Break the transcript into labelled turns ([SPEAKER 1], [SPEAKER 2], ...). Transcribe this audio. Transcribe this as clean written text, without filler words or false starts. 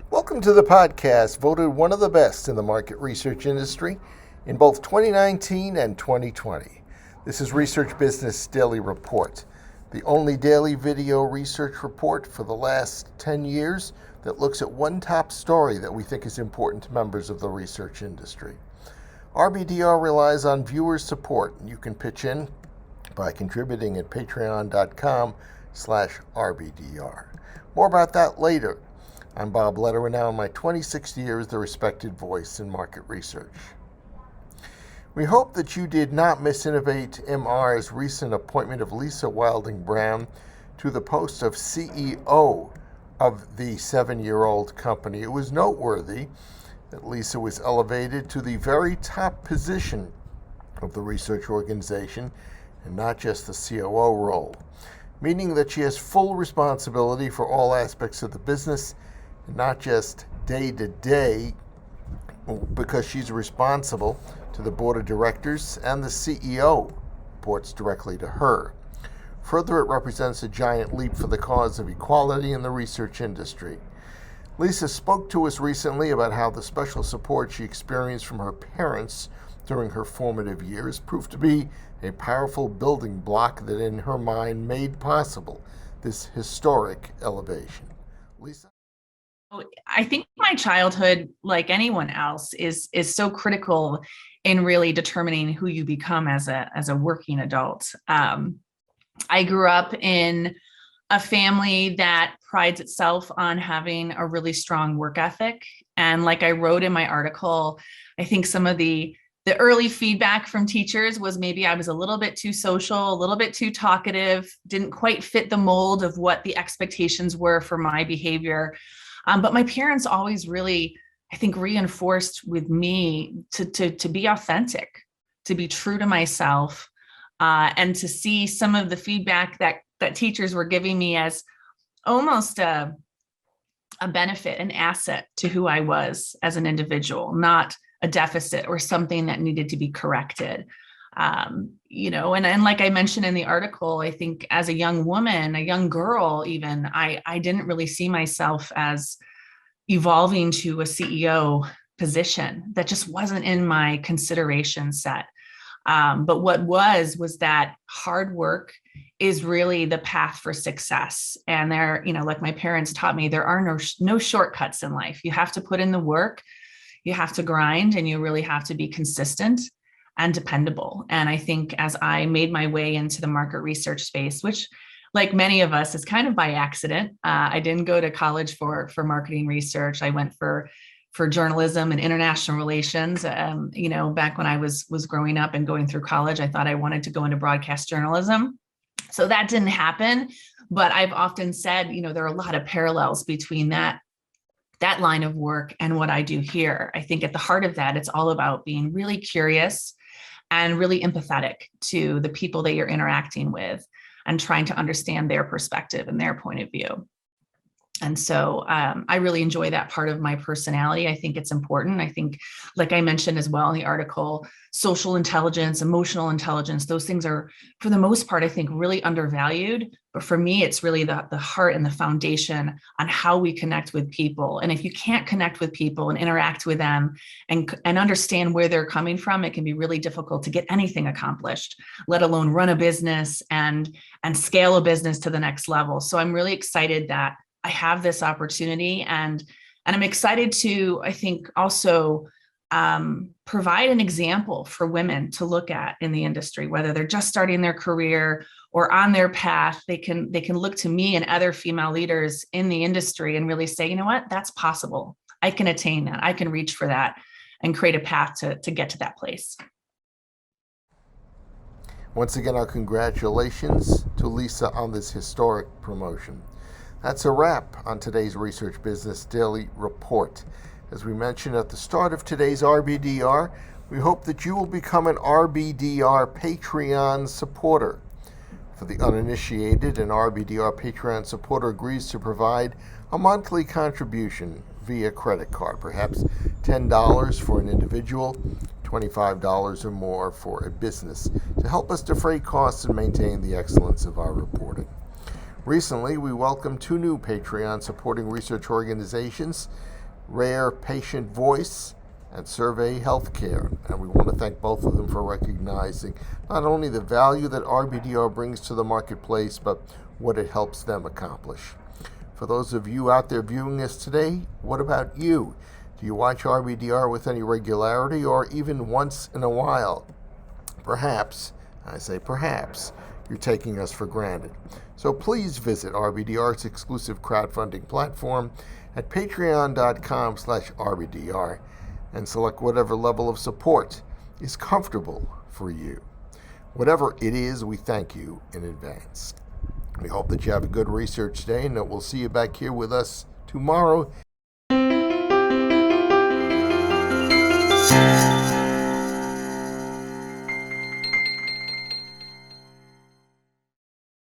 [SPEAKER 1] Welcome to the podcast, voted one of the best in the market research industry in both 2019 and 2020. This is Research Business Daily Report, the only daily video research report for the last 10 years that looks at one top story that we think is important to members of the research industry. RBDR relies on viewers' support, and you can pitch in by contributing at patreon.com/RBDR. More about that later. I'm Bob Lederer, now in my 26th year as the respected voice in market research. We hope that you did not miss InnovateMR's recent appointment of Lisa Wilding-Brown to the post of CEO of the 7-year-old company. It was noteworthy that Lisa was elevated to the very top position of the research organization and not just the COO role, meaning that she has full responsibility for all aspects of the business, not just day-to-day, because she's responsible to the board of directors and the CEO reports directly to her. Further, it represents a giant leap for the cause of equality in the research industry. Lisa spoke to us recently about how the special support she experienced from her parents during her formative years proved to be a powerful building block that in her mind made possible this historic elevation. Lisa?
[SPEAKER 2] I think my childhood, like anyone else, is so critical in really determining who you become as a working adult. I grew up in a family that prides itself on having a really strong work ethic. And like I wrote in my article, I think some of the early feedback from teachers was maybe I was a little bit too social, a little bit too talkative, didn't quite fit the mold of what the expectations were for my behavior. But my parents always really, I think, reinforced with me to be authentic, to be true to myself, and to see some of the feedback that teachers were giving me as almost a benefit, an asset to who I was as an individual, not a deficit or something that needed to be corrected. And like I mentioned in the article, I think as a young woman, a young girl even, I didn't really see myself as evolving to a CEO position. That just wasn't in my consideration set. But what was that hard work is really the path for success. And there, like my parents taught me, there are no shortcuts in life. You have to put in the work, you have to grind, and you really have to be consistent and dependable. And I think as I made my way into the market research space, which like many of us is kind of by accident, I didn't go to college for marketing research. I went for journalism and international relations. Back when I was growing up and going through college, I thought I wanted to go into broadcast journalism. So that didn't happen. But I've often said, there are a lot of parallels between that line of work and what I do here. I think at the heart of that, it's all about being really curious and really empathetic to the people that you're interacting with and trying to understand their perspective and their point of view. And so I really enjoy that part of my personality. I think it's important. I think, like I mentioned as well in the article, social intelligence, emotional intelligence, those things are, for the most part, I think really undervalued. But for me, it's really the heart and the foundation on how we connect with people. And if you can't connect with people and interact with them and understand where they're coming from, it can be really difficult to get anything accomplished, let alone run a business and scale a business to the next level. So I'm really excited that I have this opportunity, and I'm excited to, I think, also provide an example for women to look at in the industry, whether they're just starting their career or on their path. They can look to me and other female leaders in the industry and really say, you know what, that's possible. I can attain that. I can reach for that and create a path to get to that place.
[SPEAKER 1] Once again, our congratulations to Lisa on this historic promotion. That's a wrap on today's Research Business Daily Report. As we mentioned at the start of today's RBDR, we hope that you will become an RBDR Patreon supporter. For the uninitiated, an RBDR Patreon supporter agrees to provide a monthly contribution via credit card, perhaps $10 for an individual, $25 or more for a business, to help us defray costs and maintain the excellence of our reporting. Recently, we welcomed 2 new Patreon supporting research organizations Rare Patient Voice, and Survey Healthcare. And we want to thank both of them for recognizing not only the value that RBDR brings to the marketplace, but what it helps them accomplish. For those of you out there viewing us today, what about you? Do you watch RBDR with any regularity or even once in a while? Perhaps, I say perhaps, you're taking us for granted. So please visit RBDR's exclusive crowdfunding platform at patreon.com/RBDR and select whatever level of support is comfortable for you. Whatever it is, we thank you in advance. We hope that you have a good research day and that we'll see you back here with us tomorrow